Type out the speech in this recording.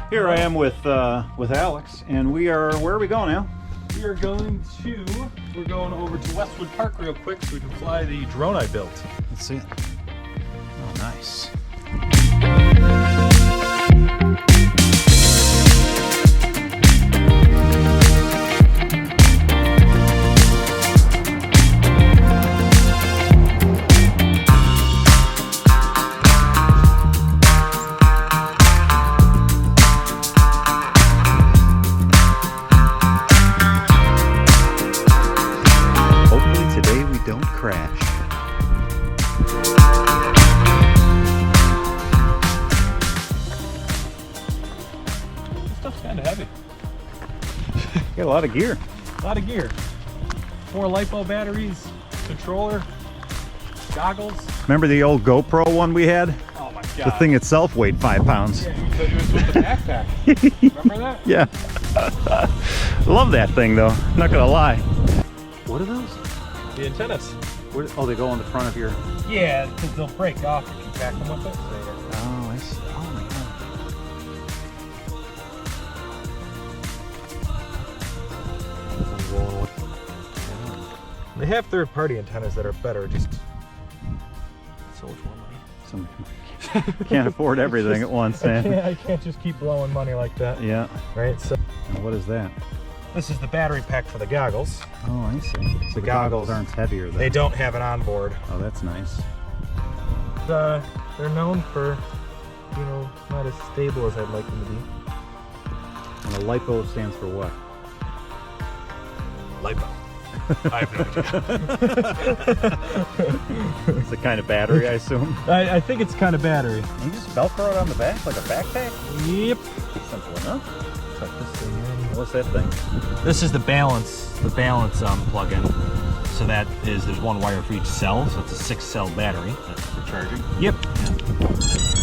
Here I am with Alex, and where are we going now? We're going over to Westwood Park real quick so we can fly the drone I built. Let's see it. Oh, nice. Don't crash. This stuff's kind of heavy. Got a lot of gear. A lot of gear. 4 LiPo batteries, controller, goggles. Remember the old GoPro one we had? Oh my god. The thing itself weighed 5 pounds. Yeah, it was with the backpack. Remember that? Yeah. Love that thing though, not gonna lie. What are those? The antennas. Oh, they go on the front of your... Yeah, because they'll break off if you pack them with it. Oh, I see. Oh my god. They have third-party antennas that are better, just so much more money. Can't afford everything at once, man. I can't just keep blowing money like that. Yeah. Right, so... Now what is that? This is the battery pack for the goggles. Oh, I see. So the goggles aren't heavier than... They don't have it on board. Oh, that's nice. They're known for, you know, not as stable as I'd like them to be. And the LiPo stands for what? LiPo. I have no idea. It's the kind of battery, I assume. I think it's kind of battery. You just Velcro it on the back like a backpack? Yep. Simple enough. Tuck this thing in. What's that thing? This is the balance plug-in. So there's one wire for each cell, so it's a 6-cell battery. That's for charging. Yep. Yeah.